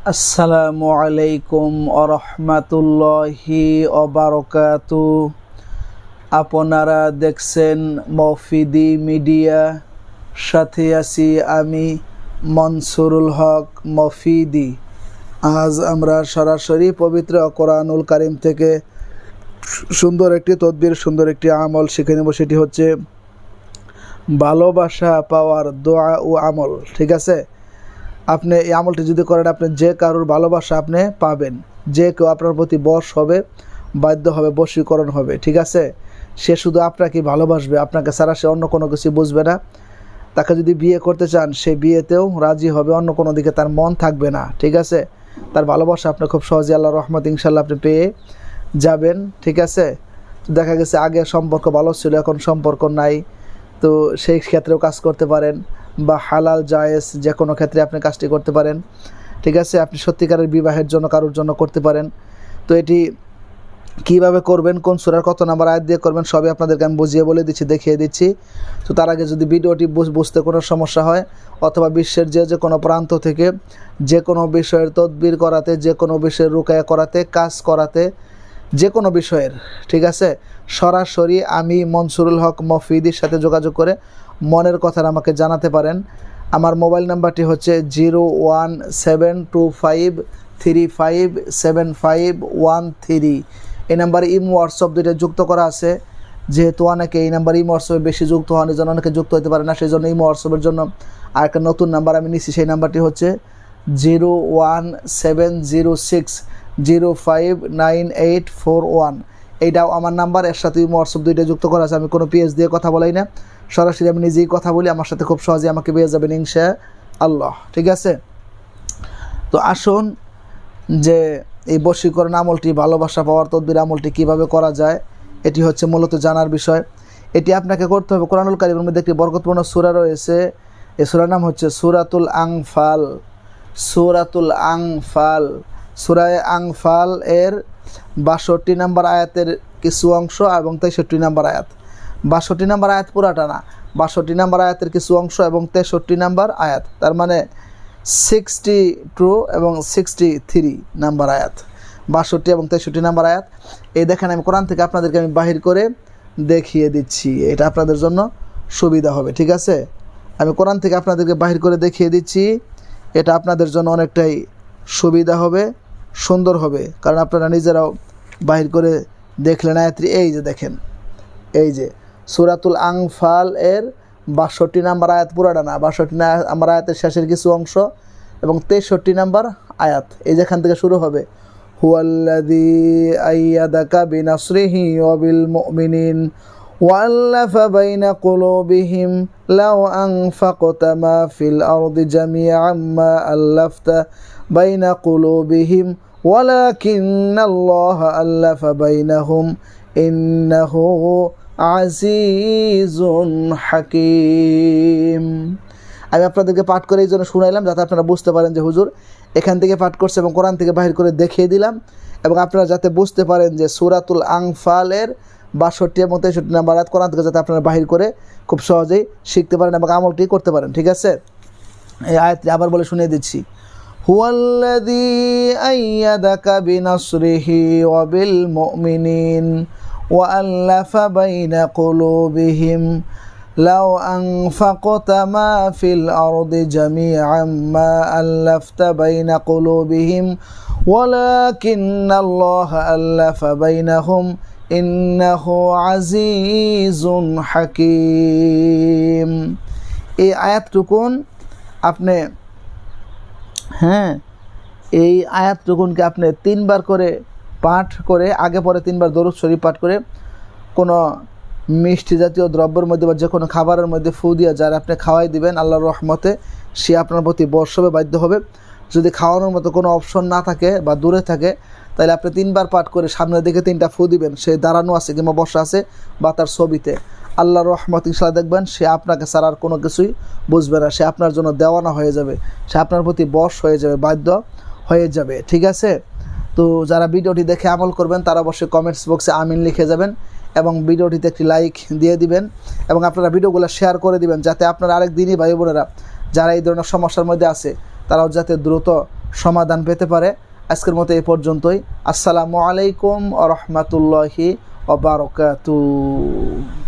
আসসালামু আলাইকুম আরহামাতুল্লাহি অবারকাতু। আপনারা দেখছেন মফিদি মিডিয়া, সাথে আছি আমি মনসুরুল হক মফিদি। আজ আমরা সরাসরি পবিত্র কোরআনুল কারীম থেকে সুন্দর একটি তদবির, সুন্দর একটি আমল শিখে নেব। সেটি হচ্ছে ভালোবাসা পাওয়ার দোয়া ও আমল। ঠিক আছে, আপনি এই আমলটি যদি করেন, আপনি যে কারোর ভালোবাসা আপনি পাবেন। যে কেউ আপনার প্রতি বশ হবে, বাধ্য হবে, বশীকরণ হবে। ঠিক আছে, সে শুধু আপনাকে ভালোবাসবে, আপনাকে ছাড়া সে অন্য কোনো কিছু বুঝবে না। তাকে যদি বিয়ে করতে চান, সে বিয়েতেও রাজি হবে, অন্য কোনো দিকে তার মন থাকবে না। ঠিক আছে, তার ভালোবাসা আপনি খুব সহজে আল্লাহর রহমত ইনশাল্লাহ আপনি পেয়ে যাবেন। ঠিক আছে, তো দেখা গেছে আগে সম্পর্ক ভালো ছিল, এখন সম্পর্ক নাই, তো সেই ক্ষেত্রেও কাজ করতে পারেন, বা হালাল জায়েজ যে কোনো ক্ষেত্রে আপনি কাজটি করতে পারেন। ঠিক আছে, আপনি সত্যিকারের বিবাহের জন্য কারোর জন্য করতে পারেন। তো এটি কিভাবে করবেন, কোন সূরার কত নাম্বার আয়াত দিয়ে করবেন, সবই আপনাদেরকে আমি বুঝিয়ে বলে দিচ্ছি, দেখিয়ে দিচ্ছি। তো তার আগে যদি ভিডিওটি বুঝতে কোনো সমস্যা হয়, অথবা বিশ্বের যে কোনো প্রান্ত থেকে যে কোনো বিষয়ের তদবির করাতে, যে কোনো বিষয়ের রুকায়া করাতে, কাজ করাতে, যে কোনো বিষয়ের, ঠিক আছে, সরাসরি আমি মনসুরুল হক মফিদির সাথে যোগাযোগ করে মনের কথা আমাকে জানাতে পারেন। আমার মোবাইল নাম্বারটি হচ্ছে 01725357513। এই নাম্বারে ইমো হোয়াটসঅ্যাপ দুইটা যুক্ত করা আছে। যেহেতু অনেকে এই নাম্বার ইমো হোয়াটসঅ্যাপে বেশি যুক্ত হন, এই জন্য অনেকে যুক্ত হতে পারে না, সেই জন্য ইমো হোয়াটসঅ্যাপের জন্য আর একটা নতুন নাম্বার আমি নিচ্ছি। সেই নাম্বারটি হচ্ছে 01706059841। এইটাও আমার নাম্বার, এর সাথে ইমো হোয়াটসঅ্যাপ দুইটা যুক্ত করা আছে। আমি কোনো পেজ দিয়ে কথা বলাই না, সরাসরি আমি নিজেই কথা বলি। আমার সাথে খুব সহজে আমাকে পেয়ে যাবেন ইনশাআল্লাহ। ঠিক আছে, তো আসুন যে এই বশীকরণ আমলটি, ভালোবাসা পাওয়ার তদবির আমলটি কিভাবে করা যায়, এটি হচ্ছে মূলত জানার বিষয়। এটি আপনাকে করতে হবে, কোরআনুল কারীমের মধ্যে একটি বরকতপূর্ণ সূরা রয়েছে। এই সূরার নাম হচ্ছে সূরাতুল আনফাল। সূরাতুল আনফাল, সূরায়ে আনফাল এর ৬২ নম্বর আয়াতের কিছু অংশ এবং ৬৩ নম্বর আয়াত। ৬২ নম্বর আয়াত পুরাটা না, ৬২ নম্বর আয়াতের কিছু অংশ এবং ৬৩ নম্বর আয়াত, তার মানে 62 এবং 63 নম্বর আয়াত, ৬২ এবং ৬৩ নম্বর আয়াত। এই দেখেন, আমি কোরআন থেকে আপনাদেরকে আমি বাহির করে দেখিয়ে দিচ্ছি, এটা আপনাদের জন্য সুবিধা হবে। ঠিক আছে, আমি কোরআন থেকে আপনাদেরকে বাহির করে দেখিয়ে দিচ্ছি, এটা আপনাদের জন্য অনেকটাই সুবিধা হবে, সুন্দর হবে, কারণ আপনারা নিজেরাও বাহির করে দেখলেন আয়াতটি। এই যে দেখেন, এই যে সূরাতুল আনফাল এর ৬২ নম্বর আয়াত, পুরাটা না, ৬২ নম্বর আয়াতের শেষের কিছু অংশ এবং ৬৩ নম্বর আয়াত। এই যেখান থেকে শুরু হবে, হুয়াল্লাযী আইয়াদাকা বিনাসরিহি ওয়া বিল মুমিনিন ওয়াল্লাফা বাইনা কুলুবিহিম লাউ আনফাকতা মা ফিল আরদি জামিআন মা আল্লাফতা বাইনা কুলুবিহিম ওয়ালাকিন্নাল্লাহা আল্লাফা বাইনাহুম ইন্নাহু আজিজুন হাকিম। আমি আপনাদেরকে পাঠ করে এই জন্য শুনাইলাম, যাতে আপনারা বুঝতে পারেন যে হুজুর এখান থেকে পাঠ করছে এবং কোরআন থেকে বাহির করে দেখিয়ে দিলাম, এবং আপনারা যাতে বুঝতে পারেন যে সূরাতুল আনফালের ৬২ এবং ৬৩ নম্বর আয়াত কোরআন থেকে যাতে আপনারা বাহির করে খুব সহজেই শিখতে পারেন এবং আমলটি করতে পারেন। ঠিক আছে, এই আয়াতটি আবার বলে শুনিয়ে দিচ্ছি। হুয়াল্লাযী আইয়াদাকা বিনাসরিহি ওয়া বিল মুমিনিন وألف بين قلوبهم لو أنفقت ما في الأرض جميعا ما ألفت بين قلوبهم ولكن الله ألف بينهم إنه عزيز حكيم। এই আয়াতটুকুন আপনি, এই আয়াতটুকুনকে আপনি 3 বার করে পাঠ করে, আগে পরে 3 বার দরুদ শরীফ পাঠ করে, কোনো মিষ্টি জাতীয় দ্রব্যের মধ্যে বা যে কোনো খাবারের মধ্যে ফু দিয়ে যারা আপনি খাওয়াই দিবেন, আল্লাহর রহমতে সে আপনার প্রতি বশ হবে, বাধ্য হবে। যদি খাওয়ানোর মতো কোনো অপশন না থাকে বা দূরে থাকে, তাহলে আপনি 3 বার পাঠ করে সামনের দিকে 3টা ফু দিবেন, সে দাঁড়ানো আছে কিংবা বসা আছে বা তার ছবিতে, আল্লাহর রহমত ইনশাআল্লাহ দেখবেন সে আপনাকে ছাড়া আর কোনো কিছুই বুঝবে না, সে আপনার জন্য দেওয়ানা হয়ে যাবে, সে আপনার প্রতি বশ হয়ে যাবে, বাধ্য হয়ে যাবে। ঠিক আছে, তো যারা ভিডিওটি দেখে আমল করবেন তারা অবশ্যই কমেন্টস বক্সে আমিন লিখে যাবেন এবং ভিডিওটিতে একটি লাইক দিয়ে দিবেন, এবং আপনারা ভিডিওগুলো শেয়ার করে দিবেন, যাতে আপনারা আরেক দিনই ভাই বোনেরা যারা এই ধরনের সমস্যার মধ্যে আছে তারাও যাতে দ্রুত সমাধান পেতে পারে। আজকের মতো এই পর্যন্তই। আসসালামু আলাইকুম ওয়া রাহমাতুল্লাহি ওয়া বারাকাতুহু।